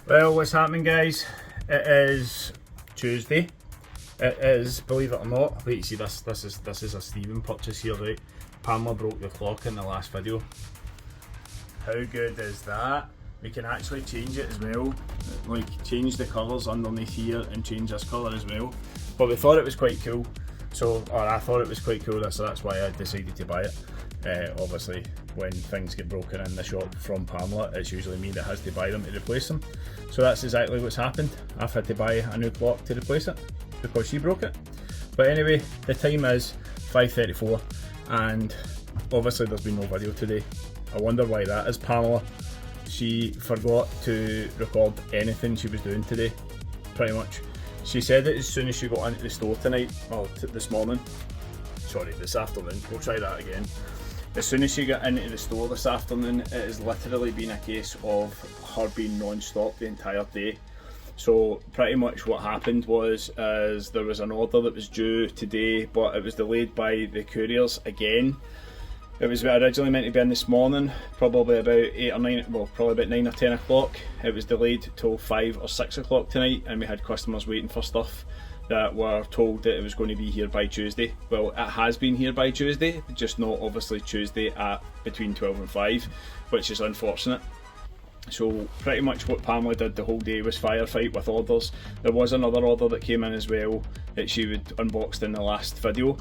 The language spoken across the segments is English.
Well, what's happening, guys? It is Tuesday. It is, believe it or not. Wait, you see this? This is a Stephen purchase here, right? Pamela broke the clock in the last video. How good is that? We can actually change it as well, like change the colours underneath here and change this colour as well. But we thought it was quite cool, or I thought it was quite cool, so that's why I decided to buy it. Obviously, when things get broken in the shop from Pamela, it's usually me that has to buy them to replace them. So that's exactly what's happened. I've had to buy a new clock to replace it because she broke it. But anyway, the time is 5:34 and obviously there's been no video today. I wonder why that is. Pamela, she forgot to record anything she was doing today, pretty much. She said that as soon as she got into the store tonight, this afternoon, we'll try that again. As soon as she got into the store this afternoon, it has literally been a case of her being non-stop the entire day. So pretty much what happened was there was an order that was due today, but it was delayed by the couriers again. It was originally meant to be in this morning, probably about 9 or 10 o'clock. It was delayed till 5 or 6 o'clock tonight, and we had customers waiting for stuff that were told that it was going to be here by Tuesday. Well, it has been here by Tuesday, just not obviously Tuesday at between 12 and 5, which is unfortunate. So pretty much what Pamela did the whole day was firefight with orders. There was another order that came in as well that she would unboxed in the last video,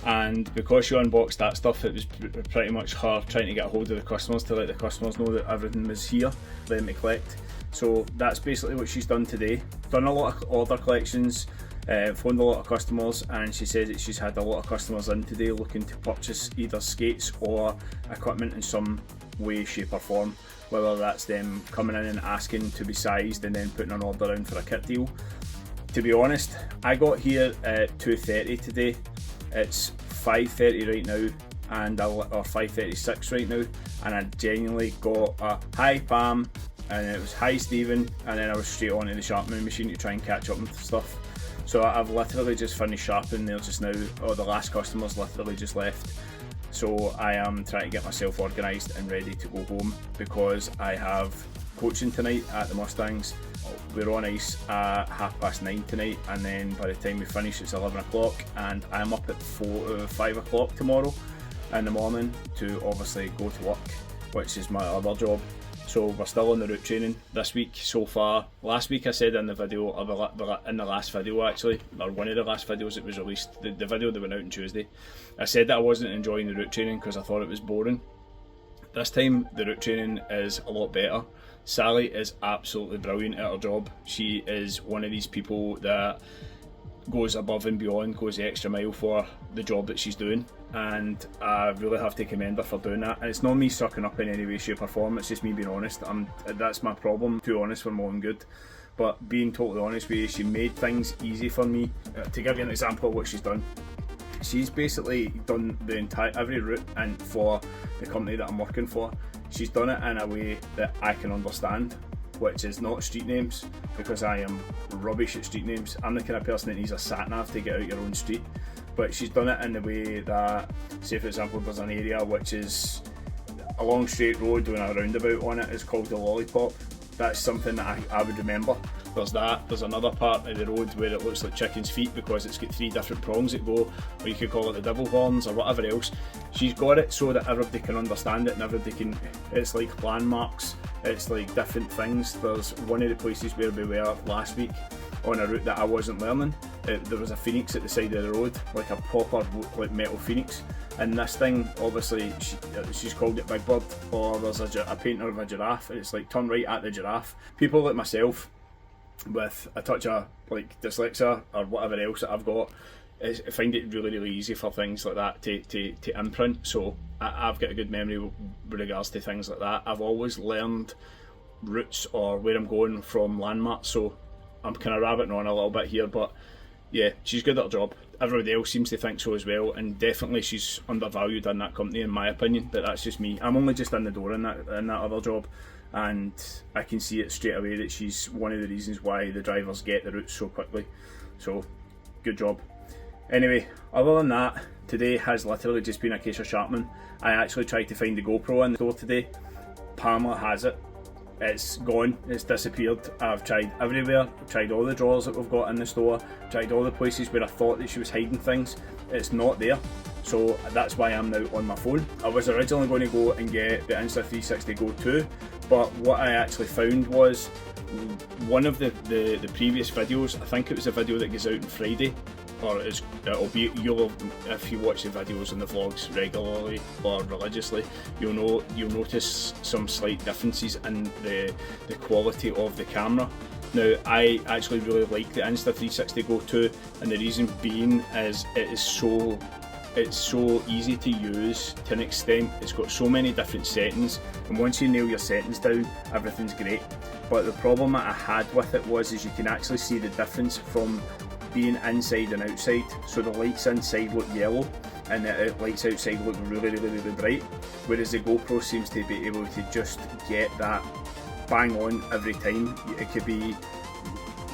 and because she unboxed that stuff, it was pretty much her trying to get a hold of the customers to let the customers know that everything was here for them to collect. So that's basically what she's done today. Done a lot of order collections, phoned a lot of customers, and she says that she's had a lot of customers in today looking to purchase either skates or equipment in some way, shape or form, whether that's them coming in and asking to be sized and then putting an order in for a kit deal. To be honest, I got here at 2:30 today. It's 5:30 right now, or 5:36 right now, and I genuinely got a "Hi Pam," and it was "Hi Stephen," and then I was straight onto the sharpening machine to try and catch up with stuff. So I've literally just finished sharpening there just now. The last customer's literally just left. So I am trying to get myself organised and ready to go home because I have coaching tonight at the Mustangs. We're on ice at 9:30 tonight, and then by the time we finish it's 11 o'clock, and I'm up at 5 o'clock tomorrow in the morning to obviously go to work, which is my other job. So we're still on the route training this week so far. Last week I said in the video, in the last video actually, or one of the last videos that was released, the video that went out on Tuesday, I said that I wasn't enjoying the route training because I thought it was boring. This time the route training is a lot better. Sally is absolutely brilliant at her job. She is one of these people that goes above and beyond, goes the extra mile for the job that she's doing, and I really have to commend her for doing that. And it's not me sucking up in any way, shape or form, it's just me being honest. That's my problem, too honest for more than good. But being totally honest with you, she made things easy for me. To give you an example of what she's done, she's basically done every route and for the company that I'm working for, she's done it in a way that I can understand, which is not street names, because I am rubbish at street names. I'm the kind of person that needs a sat nav to get out your own street, but she's done it in the way that, say for example, there's an area which is a long straight road with a roundabout on it, it's called the Lollipop. That's something that I would remember. There's that. There's another part of the road where it looks like chicken's feet because it's got 3 different prongs that go, or you could call it the devil horns or whatever else. She's got it so that everybody can understand it and everybody can, it's like landmarks, it's like different things. There's one of the places where we were last week on a route that I wasn't learning. There was a phoenix at the side of the road, like a proper like metal phoenix. And this thing, obviously, she's called it Big Bird, or there's a painter of a giraffe, and it's like turn right at the giraffe. People like myself, with a touch of like dyslexia or whatever else that I've got, I find it really, really easy for things like that to imprint. So I've got a good memory with regards to things like that. I've always learned routes or where I'm going from landmarks, so I'm kind of rabbiting on a little bit here, but yeah, she's good at her job. Everybody else seems to think so as well, and definitely she's undervalued in that company in my opinion, but that's just me. I'm only just in the door in that other job, and I can see it straight away that she's one of the reasons why the drivers get the routes so quickly. So good job. Anyway, other than that, today has literally just been a case of sharpening. I actually tried to find the GoPro in the store today. Pamela has it. it's gone, it's disappeared. I've tried everywhere, I've tried all the drawers that we've got in the store, tried all the places where I thought that she was hiding things. It's not there. So that's why I'm now on my phone. I was originally going to go and get the Insta360 Go 2, but what I actually found was one of the previous videos, I think it was a video that goes out on Friday, or it'll be, if you watch the videos and the vlogs regularly or religiously, you'll notice some slight differences in the quality of the camera. Now, I actually really like the Insta360 Go 2, and the reason being is it's so easy to use to an extent. It's got so many different settings, and once you nail your settings down, everything's great. But the problem that I had with it is you can actually see the difference from being inside and outside. So the lights inside look yellow and the lights outside look really bright, whereas the GoPro seems to be able to just get that bang on every time. It could be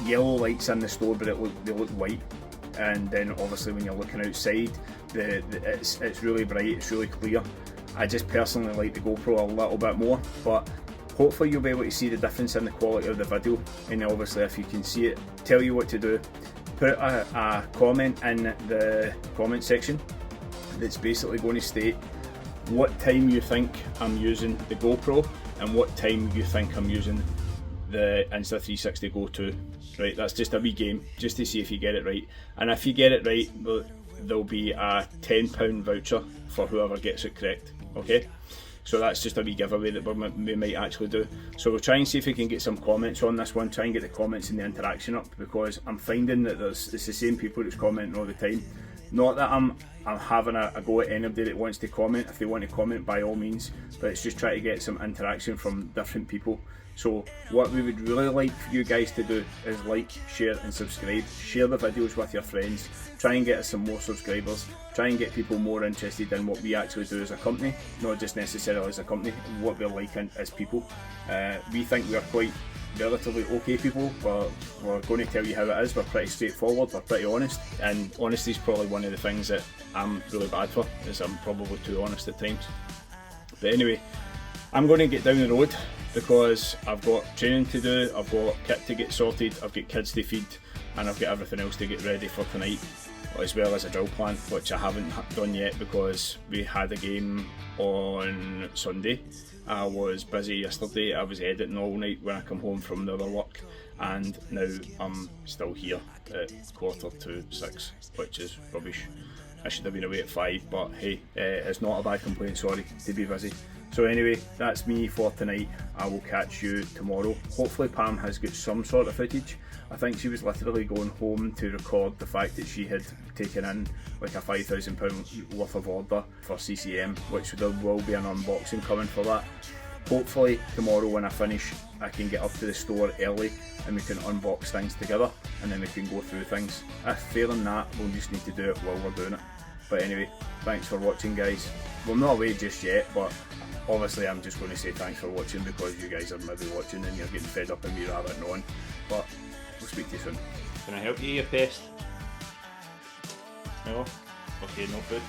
yellow lights in the store, but they look white, and then obviously when you're looking outside, it's really bright, it's really clear. I just personally like the GoPro a little bit more, but hopefully you'll be able to see the difference in the quality of the video. And obviously, if you can see it, tell you what to do. Put a comment in the comment section that's basically going to state what time you think I'm using the GoPro and what time you think I'm using the Insta360 Go 2. Right, that's just a wee game, just to see if you get it right. And if you get it right, there'll be a £10 voucher for whoever gets it correct. Okay, so that's just a wee giveaway that we might actually do. So we'll try and see if we can get some comments on this one, try and get the comments and the interaction up, because I'm finding that it's the same people that's commenting all the time. Not that I'm having a go at anybody that wants to comment. If they want to comment, by all means, but it's just trying to get some interaction from different people. So what we would really like for you guys to do is like, share and subscribe. Share the videos with your friends. Try and get us some more subscribers. Try and get people more interested in what we actually do as a company, not just necessarily as a company, what we're like as people. We think we're quite relatively okay people, but we're going to tell you how it is. We're pretty straightforward, we're pretty honest, and honesty is probably one of the things that I'm really bad for, is I'm probably too honest at times. But anyway, I'm going to get down the road because I've got training to do, I've got kit to get sorted, I've got kids to feed, and I've got everything else to get ready for tonight, as well as a drill plan, which I haven't done yet because we had a game on Sunday. I was busy yesterday, I was editing all night when I come home from the other work, and now I'm still here at 6:45, which is rubbish. I should have been away at 5, but hey, it's not a bad complaint, sorry, to be busy. So anyway, that's me for tonight. I will catch you tomorrow. Hopefully Pam has got some sort of footage. I think she was literally going home to record the fact that she had taken in like a £5,000 worth of order for CCM, which there will be an unboxing coming for that. Hopefully tomorrow when I finish, I can get up to the store early and we can unbox things together, and then we can go through things. If failing that, we'll just need to do it while we're doing it. But anyway, thanks for watching, guys. Well, I'm not away just yet, but obviously I'm just going to say thanks for watching because you guys are maybe watching and you're getting fed up of me rather than on. But we'll speak to you soon. Can I help you, you pest? No? Okay, no food.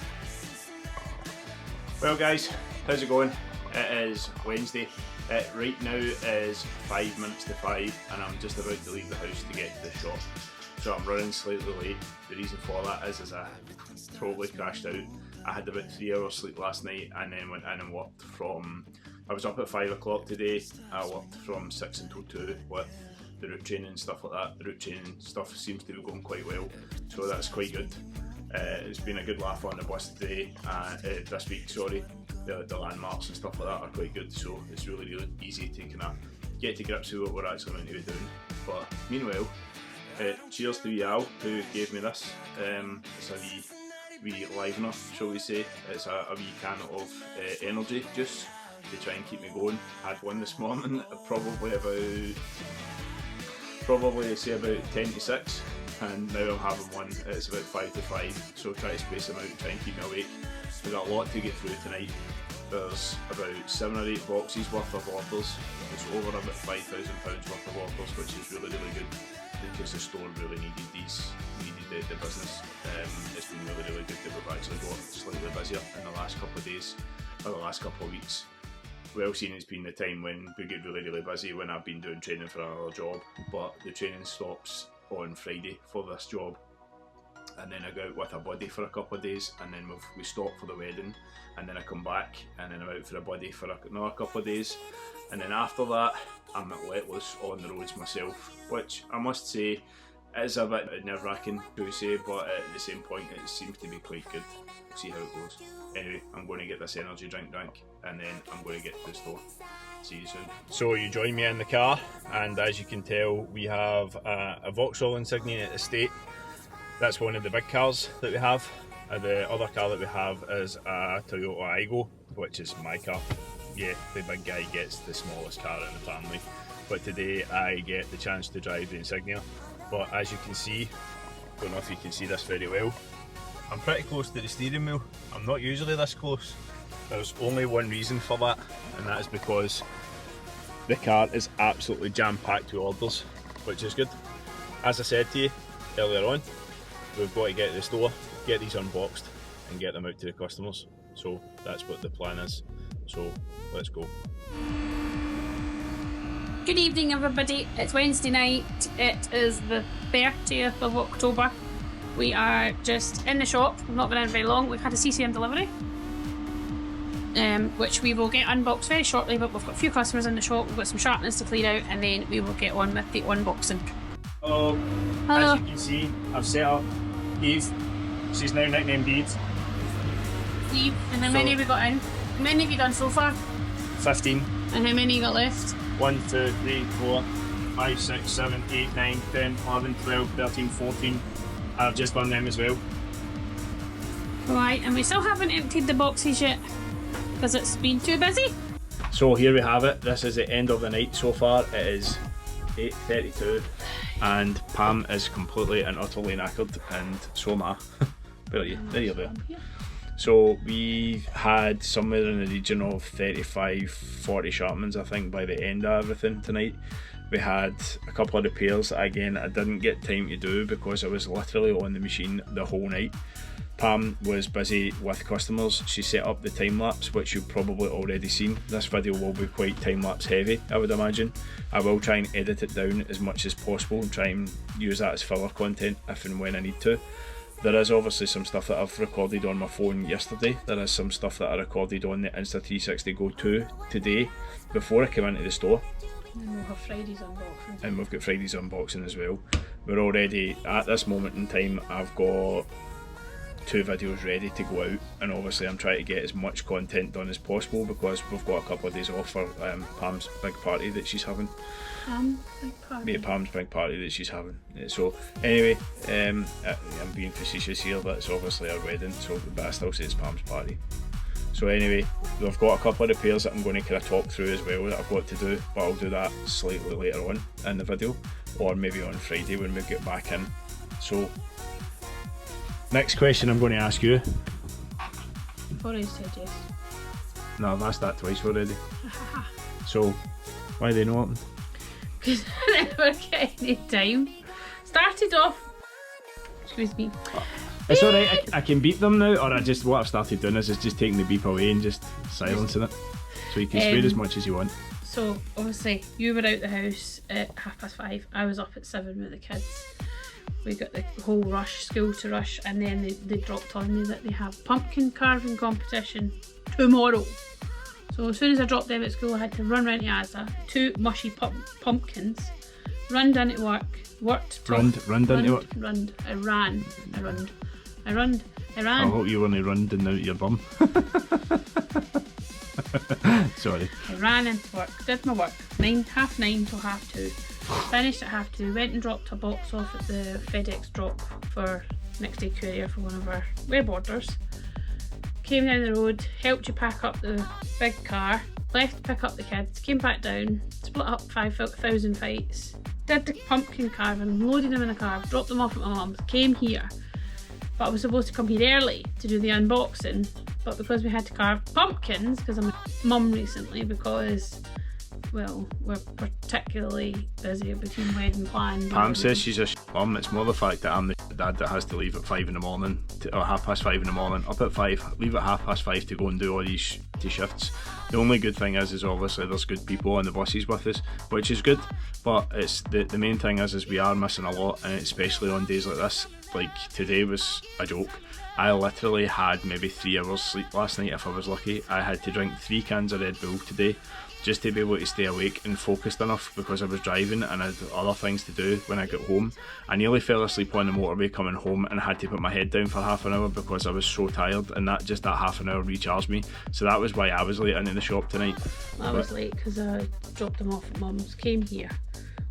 Well guys, how's it going? It is Wednesday. It right now is 5 minutes to 5 and I'm just about to leave the house to get to the shop. So I'm running slightly late. The reason for that is I totally crashed out. I had about 3 hours sleep last night and then went in and worked I was up at 5 o'clock today. I worked from 6 until 2 with the route training and stuff like that. The route training stuff seems to be going quite well, so that's quite good. It's been a good laugh on the bus today, this week, sorry. The landmarks and stuff like that are quite good, so it's really easy to kind of get to grips with what we're actually going to be doing. But meanwhile, cheers to Al who gave me this. It's a wee livener, shall we say. It's a wee can of energy juice to try and keep me going. Had one this morning at probably say about 10 to 6, and now I'm having one, it's about 5 to 5, so try to space them out and try and keep me awake. We've got a lot to get through tonight. There's about 7 or 8 boxes worth of orders. It's over about £5,000 worth of orders, which is really good because the store really needed the business. It's been really good that we've actually got slightly busier in the last couple of days, or the last couple of weeks. well seen it's been the time when we get really busy when I've been doing training for another job, but the training stops on Friday for this job, and then I go out with a buddy for a couple of days, and then we stop for the wedding, and then I come back, and then I'm out for a buddy for another couple of days, and then after that I'm let loose on the roads myself, which I must say is a bit nerve-wracking to say, but at the same point it seems to be quite good. We'll see how it goes. Anyway, I'm going to get this energy drink and then I'm going to get to the store. See you soon. So you join me in the car, and as you can tell we have a Vauxhall Insignia Estate. That's one of the big cars that we have. The other car that we have is a Toyota Aygo, which is my car. Yeah, the big guy gets the smallest car in the family, but today I get the chance to drive the Insignia. But as you can see, don't know if you can see this very well, I'm pretty close to the steering wheel. I'm not usually this close. There's only one reason for that, and that is because the car is absolutely jam-packed with orders, which is good. As I said to you earlier on, we've got to get to the store, get these unboxed and get them out to the customers. So that's what the plan is. So let's go. Good evening everybody, it's Wednesday night, it is the 30th of October. We are just in the shop, we've not been in very long, we've had a CCM delivery, which we will get unboxed very shortly, but we've got a few customers in the shop, we've got some sharpness to clean out, and then we will get on with the unboxing. Hello. Hello. As you can see, I've set up Eve, she's now nicknamed Eve. Steve, and how many have we got in? How many have you done so far? 15. And how many you got left? 1, 2, 3, 4, 5, 6, 7, 8, 9, 10, 11, 12, 13, 14. I've just done them as well. Right, and we still haven't emptied the boxes yet because it's been too busy. So here we have it. This is the end of the night so far. It is 8:32 and Pam is completely and utterly knackered, and so am I. Where are you? There you're there. So we had somewhere in the region of 35-40 sharpenings I think by the end of everything tonight. We had a couple of repairs that again I didn't get time to do because I was literally on the machine the whole night. Pam was busy with customers. She set up the time lapse, which you've probably already seen. This video will be quite time lapse heavy, I would imagine. I will try and edit it down as much as possible and try and use that as filler content if and when I need to. There is obviously some stuff that I've recorded on my phone yesterday. There is some stuff that I recorded on the Insta360 Go 2 today before I came into the store. And we'll have Friday's unboxing. And we've got Friday's unboxing as well. We're already, at this moment in time, I've got 2 videos ready to go out, and obviously I'm trying to get as much content done as possible because we've got a couple of days off for Pam's big party that she's having. Pam's big party that she's having. So anyway, I'm being facetious here, but it's obviously our wedding, so but I still say it's Pam's party. So anyway, we've got a couple of repairs that I'm going to kind of talk through as well that I've got to do, but I'll do that slightly later on in the video, or maybe on Friday when we get back in. So next question I'm going to ask you. You've already said yes. No, I've asked that twice already. So why they not happened? Because I never get any time. Started off. Excuse me. It's alright, I can beep them now, or what I've started doing is just taking the beep away and just silencing it. So you can swear as much as you want. So obviously you were out the house at 5:30. I was up at 7 with the kids. We got the whole rush, school to rush, and then they dropped on me that they have pumpkin carving competition tomorrow. So as soon as I dropped them at school, I had to run round to Asda, 2 mushy pumpkins, run down to work, Run down to work? I ran. I hope you weren't running out your bum. Sorry. I ran into work, did my work, 9:30 till 2:30. Finished at 2:30, went and dropped a box off at the FedEx drop for next day courier for one of our web orders. Came down the road, helped you pack up the big car, left to pick up the kids, came back down, split up 5,000 fights, did the pumpkin carving, loaded them in the car, dropped them off at my mum's, came here. But I was supposed to come here early to do the unboxing, but because we had to carve pumpkins, because I'm a mum recently, because well, we're particularly busy between wedding plans. Pam says she's a mum. It's more the fact that I'm the dad that has to leave at 5 in the morning, or 5:30 in the morning, up at 5, leave at 5:30 to go and do all these shifts. The only good thing is obviously there's good people on the buses with us, which is good, but it's the main thing is we are missing a lot, and especially on days like this. Like today was a joke. I literally had maybe 3 hours sleep last night if I was lucky. I had to drink 3 cans of Red Bull today just to be able to stay awake and focused enough, because I was driving and I had other things to do when I got home. I nearly fell asleep on the motorway coming home and had to put my head down for half an hour because I was so tired, and that half an hour recharged me. So that was why I was late into the shop tonight. I was late because I dropped them off at Mum's, came here,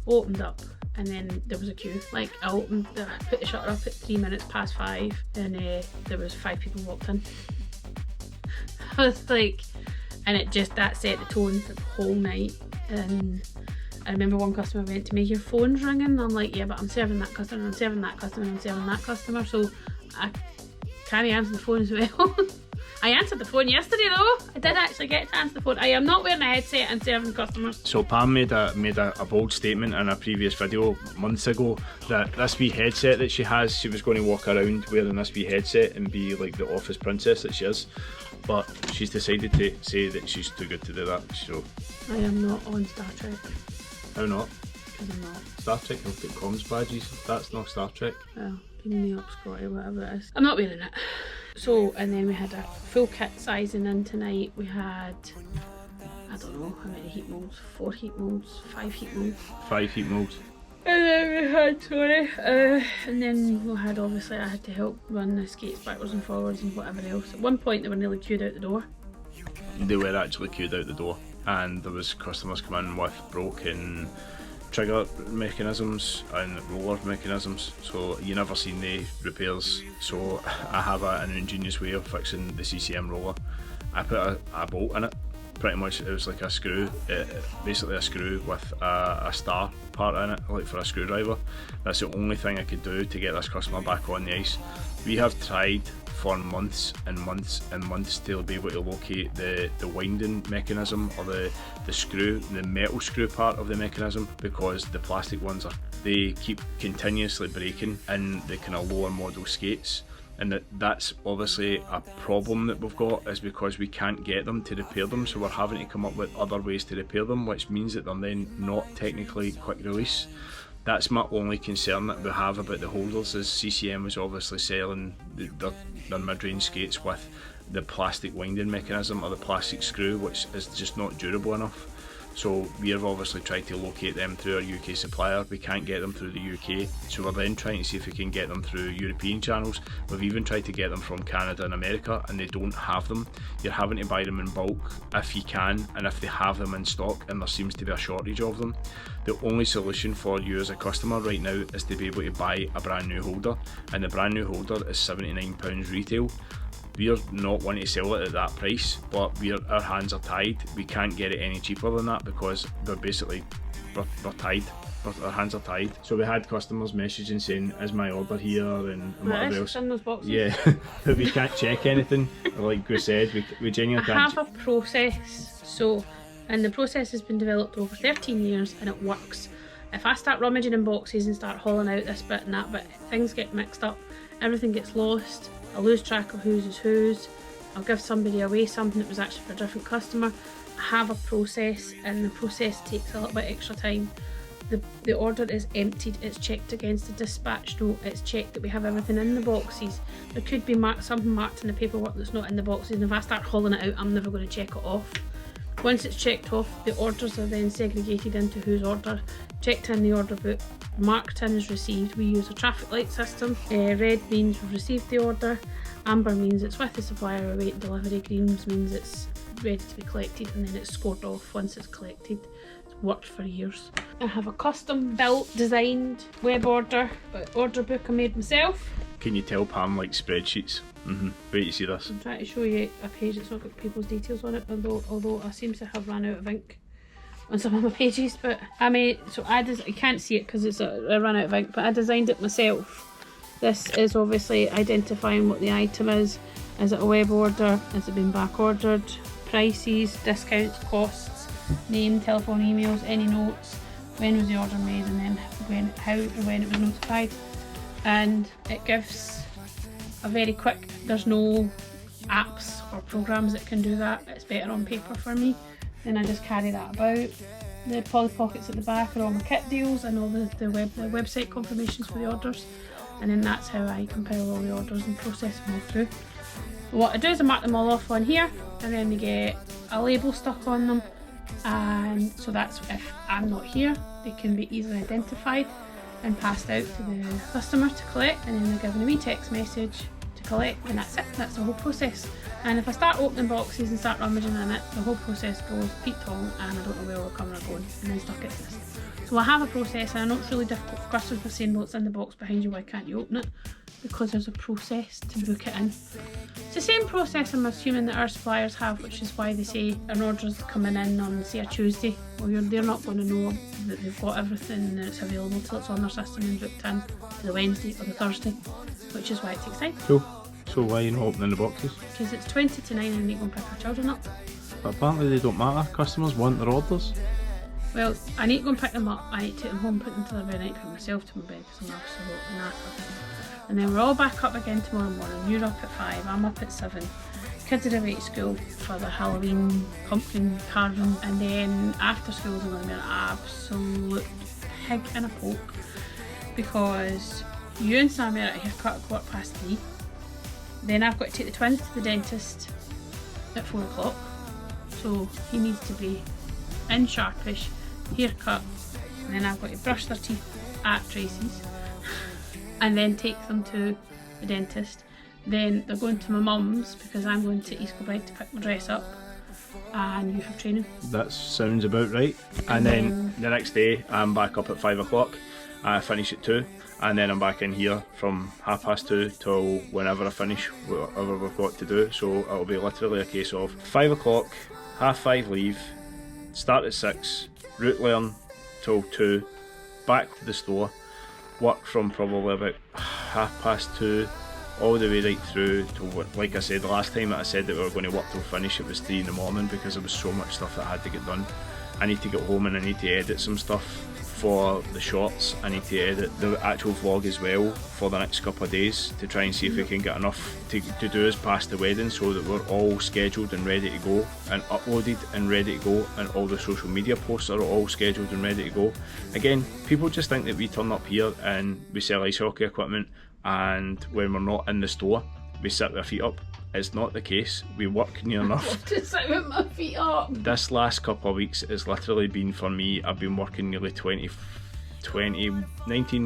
opened up, and then there was a queue. Like I put the shutter up at 3 minutes past 5, and there was 5 people walked in. I was like, and that set the tone for the whole night. And I remember one customer went to me, "Your phone's ringing." And I'm like, "Yeah, but I'm serving that customer, I'm serving that customer, I'm serving that customer, so I can't answer the phone as well." I answered the phone yesterday though. I did actually get to answer the phone. I am not wearing a headset and serving customers. So Pam made a bold statement in a previous video months ago that this wee headset that she has, she was going to walk around wearing this wee headset and be like the office princess that she is. But she's decided to say that she's too good to do that. So I am not on Star Trek. How not? Because I'm not. Star Trek have got comms badges. That's not Star Trek. Well, beam me up, Scotty, whatever it is. I'm not wearing it. So, and then we had a full kit sizing in tonight. We had, I don't know how many heat molds, 4 heat molds, 5 heat molds. 5 heat molds. And then we had, and then we had, obviously I had to help run the skates backwards and forwards and whatever else. At one point they were nearly queued out the door. They were actually queued out the door, and there was customers coming in with broken trigger mechanisms and roller mechanisms, so you never seen the repairs. So I have an ingenious way of fixing the CCM roller. I put a bolt in it. Pretty much it was like a screw, basically a screw with a star part in it, like for a screwdriver. That's the only thing I could do to get this customer back on the ice. We have tried for months and months and months to be able to locate the winding mechanism, or the screw, the metal screw part of the mechanism, because the plastic ones they keep continuously breaking in the kind of lower model skates. And that's obviously a problem that we've got, is because we can't get them to repair them, so we're having to come up with other ways to repair them, which means that they're then not technically quick release. That's my only concern that we have about the holders, is CCM is obviously selling their mid-range skates with the plastic winding mechanism or the plastic screw, which is just not durable enough. So we have obviously tried to locate them through our UK supplier. We can't get them through the UK, so we're then trying to see if we can get them through European channels. We've even tried to get them from Canada and America, and they don't have them. You're having to buy them in bulk if you can, and if they have them in stock, and there seems to be a shortage of them. The only solution for you as a customer right now is to be able to buy a brand new holder, and the brand new holder is £79 retail. We're not wanting to sell it at that price, but our hands are tied. We can't get it any cheaper than that, because we're tied. Our hands are tied. So we had customers messaging saying, "Is my order here?" and whatever else. In those boxes. Yeah, but we can't check anything. Like we said, we genuinely can't. I have a process, and the process has been developed over 13 years, and it works. If I start rummaging in boxes and start hauling out this bit and that bit, things get mixed up, everything gets lost. I lose track of whose is whose. I'll give somebody away something that was actually for a different customer. I have a process, and the process takes a little bit extra time. The order is emptied, it's checked against the dispatch note, it's checked that we have everything in the boxes. There could be something marked in the paperwork that's not in the boxes, and if I start hauling it out, I'm never going to check it off. Once it's checked off, the orders are then segregated into whose order, checked in the order book, marked in as received. We use a traffic light system. Red means we've received the order, amber means it's with the supplier awaiting delivery, green means it's ready to be collected, and then it's scored off once it's collected. It's worked for years. I have a custom built, designed web order book I made myself. Can you tell Pam likes spreadsheets? Wait to see this. I'm trying to show you a page that's not got people's details on it, although I seem to have run out of ink on some of my pages. But you can't see it because I ran out of ink, but I designed it myself. This is obviously identifying what the item is. Is it a web order? Has it been back ordered? Prices, discounts, costs. name, telephone, emails, any notes, when was the order made, and then how and when it was notified. And it gives a very quick, there's no apps or programs that can do that. It's better on paper for me. Then I just carry that about. The Polly Pockets at the back are all my kit deals and all the website confirmations for the orders, and then that's how I compile all the orders and process them all through. What I do is I mark them all off on here, and then they get a label stuck on them, and so that's if I'm not here, they can be easily identified and passed out to the customer to collect, and then they're given a wee text message to collect, and that's it. That's the whole process. And if I start opening boxes and start rummaging in it, the whole process goes Pete Tong, and I don't know where the camera going, and then stuff gets missed. So I have a process, and I know it's really difficult for customers for saying, well, it's in the box behind you, why can't you open it? Because there's a process to book it in. It's the same process I'm assuming that our suppliers have, which is why they say an order's coming in on, say, a Tuesday. Well, they're not going to know that they've got everything and it's available till it's on their system and booked in to the Wednesday or the Thursday, which is why it takes time. Cool. So why are you not opening the boxes? Because it's 20 to 9 and I need to go and pick our children up. But apparently they don't matter. Customers want their orders. Well, I need to go and pick them up. I need to take them home, put them to their bed, I need to put myself to my bed because I'm absolutely knackered. And then we're all back up again tomorrow morning. You're up at 5, I'm up at 7. Kids are away at school for the Halloween pumpkin carving, and then after school is going to be an absolute pig in a poke because you and Sammy are at a haircut at 3:15. Then I've got to take the twins to the dentist at 4 o'clock, so he needs to be in sharpish, haircut, and then I've got to brush their teeth at Tracy's and then take them to the dentist. Then they're going to my mum's because I'm going to East Kilbride to pick my dress up, and you have training. That sounds about right. And then the next day I'm back up at 5 o'clock, I finish at 2, and then I'm back in here from 2:30 till whenever I finish whatever we've got to do. So it'll be literally a case of 5 o'clock, 5:30 leave, start at 6, route learn till 2, back to the store, work from probably about 2:30 all the way right through to, like I said, the last time that I said that we were going to work till finish, it was 3 in the morning because there was so much stuff that I had to get done. I need to get home and I need to edit some stuff for the shorts. I need to edit the actual vlog as well for the next couple of days to try and see if we can get enough to do us past the wedding so that we're all scheduled and ready to go and uploaded and ready to go, and all the social media posts are all scheduled and ready to go. Again, people just think that we turn up here and we sell ice hockey equipment, and when we're not in the store we sit with our feet up. It's not the case. We work near enough. To sit with my feet up. This last couple of weeks has literally been, for me, I've been working nearly 19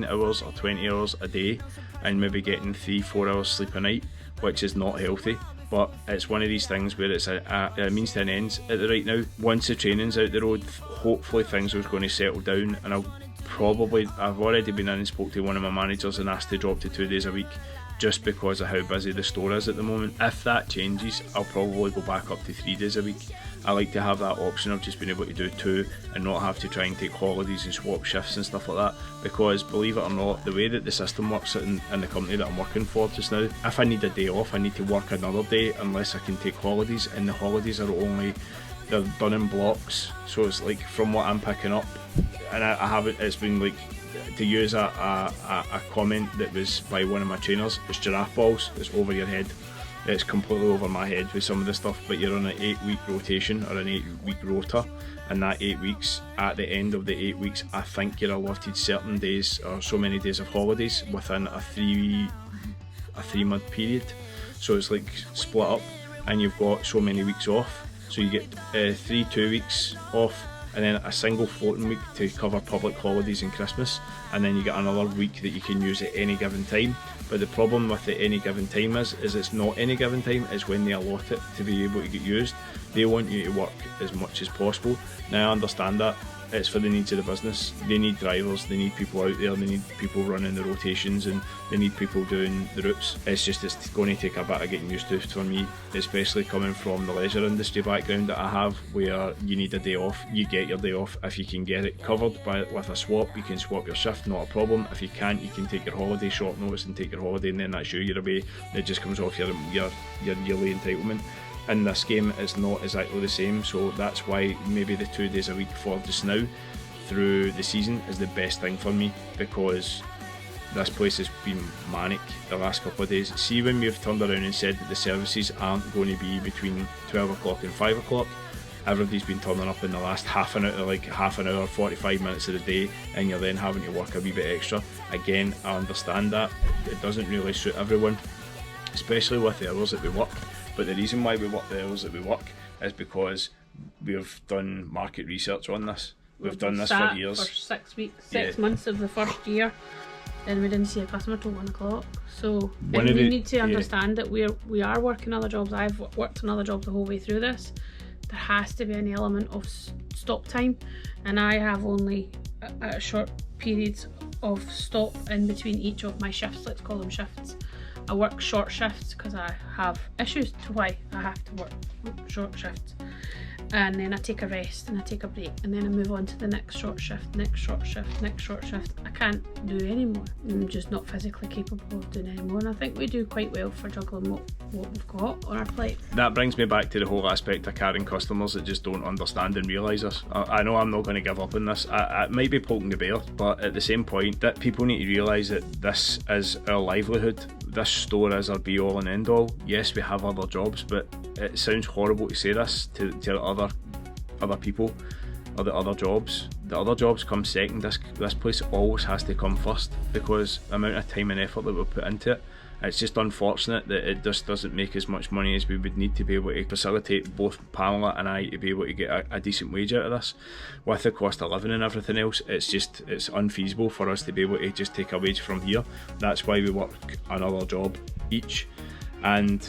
hours or 20 hours a day and maybe getting 3-4 hours sleep a night, which is not healthy. But it's one of these things where it's a means to an end at the right now. Once the training's out the road, hopefully things are going to settle down, and I've already been in and spoke to one of my managers and asked to drop to 2 days a week, just because of how busy the store is at the moment. If that changes, I'll probably go back up to 3 days a week. I like to have that option of just being able to do 2 and not have to try and take holidays and swap shifts and stuff like that, because believe it or not, the way that the system works in the company that I'm working for just now, if I need a day off, I need to work another day unless I can take holidays, and the holidays are only, they're done in blocks. So it's like, from what I'm picking up, and I haven't, it's been like, to use a comment that was by one of my trainers, it's giraffe balls, it's over your head. It's completely over my head with some of the stuff, but you're on an 8-week rotation or an 8-week rota, and that 8 weeks, at the end of the 8 weeks, I think you're allotted certain days or so many days of holidays within a 3-month period. So it's like split up, and you've got so many weeks off. So you get 3 2 weeks off, and then a single floating week to cover public holidays and Christmas, and then you get another week that you can use at any given time. But the problem with the any given time is it's not any given time, it's when they allot it to be able to get used. They want you to work as much as possible. Now I understand that, it's for the needs of the business. They need drivers, they need people out there, they need people running the rotations, and they need people doing the routes. It's going to take a bit of getting used to for me, especially coming from the leisure industry background that I have, where you need a day off. You get your day off if you can get it covered with a swap. You can swap your shift, not a problem. If you can't, you can take your holiday short notice and take your holiday, and then that's you're away. It just comes off your yearly entitlement. in this game is not exactly the same, so that's why maybe the 2 days a week for just now through the season is the best thing for me, because this place has been manic the last couple of days. See, when we've turned around and said that the services aren't going to be between 12 o'clock and 5 o'clock, everybody's been turning up in the last half an hour, 45 minutes of the day, and you're then having to work a wee bit extra. Again, I understand that. It doesn't really suit everyone, especially with the hours that we work. But the reason why we work the hours that we work is because we've done market research on this. We've done this for years. For 6 weeks, 6 months of the first year, and we didn't see a customer till 1 o'clock. So we need to understand that we are working other jobs. I've worked on other jobs the whole way through this. There has to be an element of stop time, and I have only a short periods of stop in between each of my shifts. Let's call them shifts. I work short shifts because I have issues to why I have to work short shifts, and then I take a rest and I take a break, and then I move on to the next short shift, next short shift, next short shift. I can't do anymore. I'm just not physically capable of doing anymore, and I think we do quite well for juggling what we've got on our plate. That brings me back to the whole aspect of carrying customers that just don't understand and realise this. I know I'm not going to give up on this. I might be poking the bear, but at the same point, that people need to realise that this is our livelihood. This store is our be all and end all. Yes, we have other jobs, but it sounds horrible to say this to other people or the other jobs. The other jobs come second. This place always has to come first, because the amount of time and effort that we put into it. It's just unfortunate that it just doesn't make as much money as we would need to be able to facilitate both Pamela and I to be able to get a decent wage out of this. With the cost of living and everything else, it's unfeasible for us to be able to just take a wage from here. That's why we work another job each, and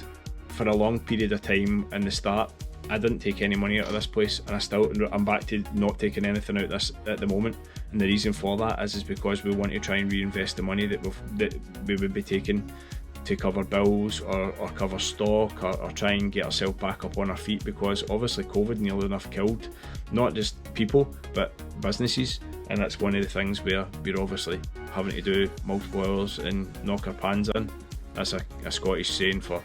for a long period of time in the start, I didn't take any money out of this place, and I'm back to not taking anything out of this at the moment. And the reason for that is because we want to try and reinvest the money that we would be taking to cover bills or cover stock or try and get ourselves back up on our feet, because obviously COVID nearly enough killed not just people but businesses, and that's one of the things where we're obviously having to do multiple hours and knock our pans in. That's a Scottish saying for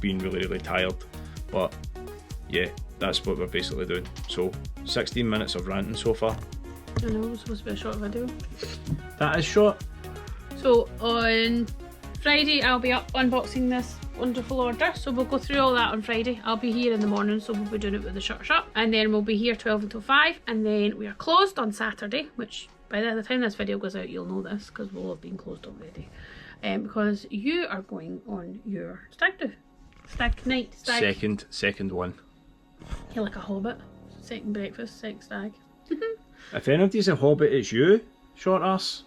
being really, really tired, but yeah, that's what we're basically doing. So 16 minutes of ranting so far. I know, it was supposed to be a short video. That is short. So on Friday I'll be up unboxing this wonderful order, so we'll go through all that on Friday. I'll be here in the morning, so we'll be doing it with the shutter shop, and then we'll be here 12 until 5, and then we are closed on Saturday, which by the time this video goes out you'll know this because we'll have been closed already, because you are going on your stag night. Second one. You're like a hobbit. Second breakfast, second stag. If anybody's a hobbit, it's you, short ass.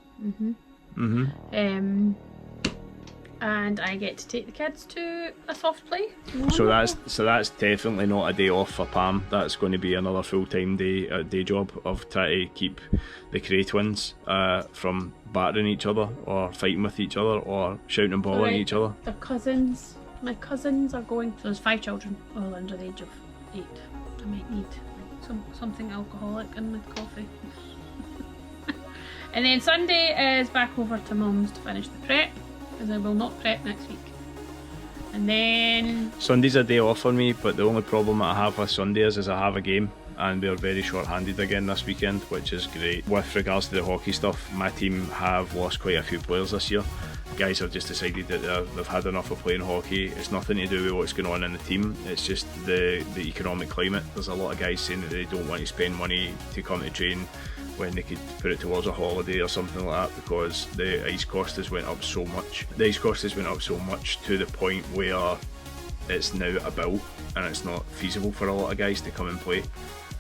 And I get to take the kids to a soft play. So that's definitely not a day off for Pam. That's going to be another full-time day job of trying to keep the Cray twins from battering each other or fighting with each other or shouting and bawling at each other. Their cousins, my cousins are going. So there's 5 children, all under the age of 8. I might need something alcoholic in my coffee. And then Sunday is back over to Mum's to finish the prep, because I will not prep next week. And then Sunday's a day off for me, but the only problem that I have with Sunday is I have a game, and we're very short-handed again this weekend, which is great. With regards to the hockey stuff, my team have lost quite a few players this year. Guys have just decided that they've had enough of playing hockey. It's nothing to do with what's going on in the team, it's just the economic climate. There's a lot of guys saying that they don't want to spend money to come to train when they could put it towards a holiday or something like that, because the ice cost has went up so much. The ice cost has went up so much to the point where it's now a bill and it's not feasible for a lot of guys to come and play.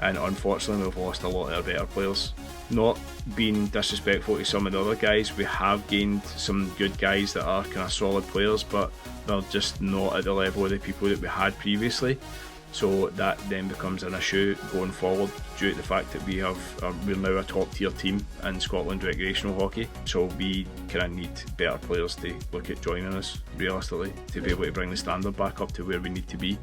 And unfortunately we've lost a lot of our better players. Not being disrespectful to some of the other guys, we have gained some good guys that are kind of solid players, but they're just not at the level of the people that we had previously. So that then becomes an issue going forward due to the fact that we're now a top tier team in Scotland recreational hockey. So we kind of need better players to look at joining us realistically to be able to bring the standard back up to where we need to be.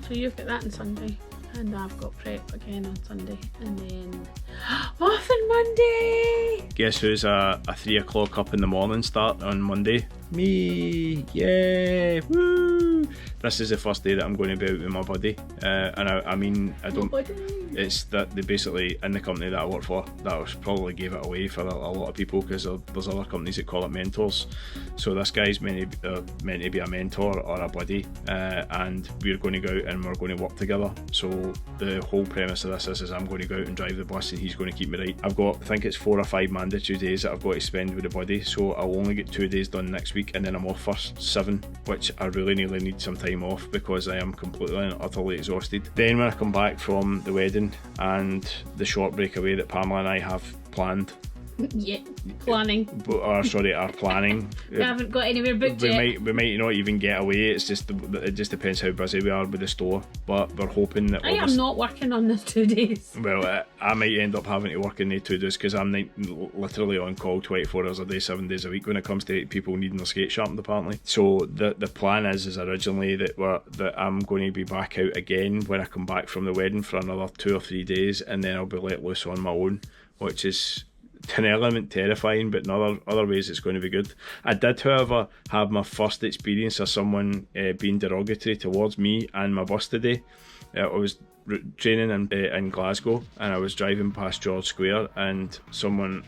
so you've got that on Sunday, and I've got prep again on Sunday, and then off on Monday. Guess who's a 3 o'clock up in the morning start on Monday? Me! Yay! Woo! this is the first day that I'm going to be out with my buddy, and I mean, I don't. It's that they basically, in the company that I work for, that was probably gave it away for a lot of people, because there's other companies that call it mentors. So this guy's meant to be a mentor or a buddy, and we're going to go out and we're going to work together. So the whole premise of this is I'm going to go out and drive the bus, and he's going to keep me right. I've got, I think it's 4 or 5 mandatory days that I've got to spend with the buddy, so I'll only get 2 days done next week, and then I'm off for 7, which I really need some time off because I am completely and utterly exhausted. Then when I come back from the wedding and the short breakaway that Pamela and I have planned, yeah, planning. Are planning. We haven't got anywhere booked yet. We might not even get away. It just depends how busy we are with the store. But we're hoping that I am not working on the 2 days. Well, I might end up having to work in the 2 days because I'm literally on call 24 hours a day, 7 days a week when it comes to people needing their skate sharpened, apparently. So the plan is originally that I'm going to be back out again when I come back from the wedding for another 2 or 3 days, and then I'll be let loose on my own, which is to an element terrifying, but in other ways it's going to be good. I did, however, have my first experience of someone being derogatory towards me and my bus today. I was training in Glasgow, and I was driving past George Square, and someone,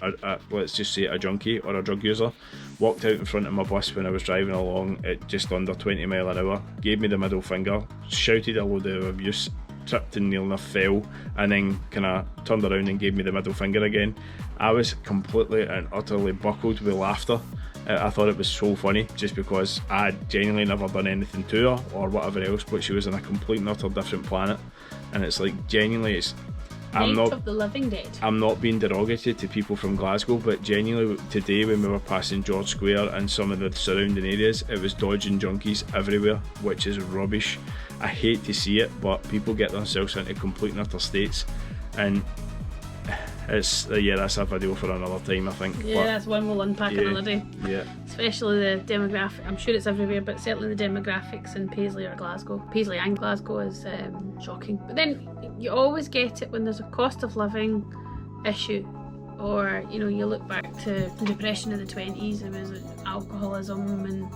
let's just say a junkie or a drug user, walked out in front of my bus when I was driving along at just under 20 mile an hour, gave me the middle finger, shouted a load of abuse, tripped and nearly enough fell, and then kind of turned around and gave me the middle finger again. I was completely and utterly buckled with laughter. I thought it was so funny, just because I genuinely never done anything to her or whatever else, but she was on a complete and utter different planet, and it's like, genuinely, I'm Night of the Living Dead. I'm not being derogatory to people from Glasgow, but genuinely today when we were passing George Square and some of the surrounding areas, it was dodging junkies everywhere, which is rubbish. I hate to see it, but people get themselves into complete and utter states, and it's that's a video for another time, I think. Yeah, but that's one we'll unpack another day. Yeah. Especially the demographic. I'm sure it's everywhere, but certainly the demographics in Paisley or Glasgow. Paisley and Glasgow is shocking. But then you always get it when there's a cost of living issue, or you look back to the depression of the 20s. There was alcoholism and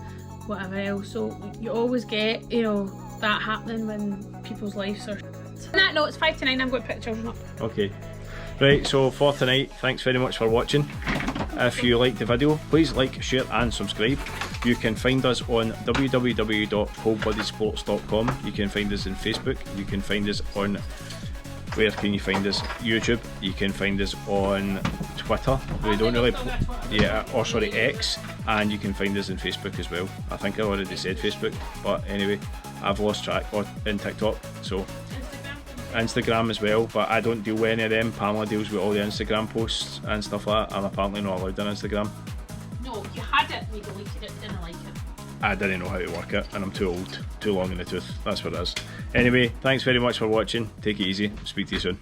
whatever else. So you always get that happening when people's lives are. On that note, it's 5 to 9. I'm going to put the children up. Okay. Right, so for tonight, thanks very much for watching. If you liked the video, please like, share and subscribe. You can find us on www.coldbloodedsports.com. You can find us on Facebook. You can find us on, where can you find us? YouTube. You can find us on Twitter. We don't really, X. And you can find us on Facebook as well. I think I already said Facebook, but anyway, I've lost track. In TikTok, so Instagram as well, but I don't deal with any of them. Pamela deals with all the Instagram posts and stuff like that. I'm apparently not allowed on Instagram. No, you had it and you deleted it, didn't like it. I didn't know how to work it, and I'm too old, too long in the tooth. That's what it is. Anyway, thanks very much for watching. Take it easy. Speak to you soon.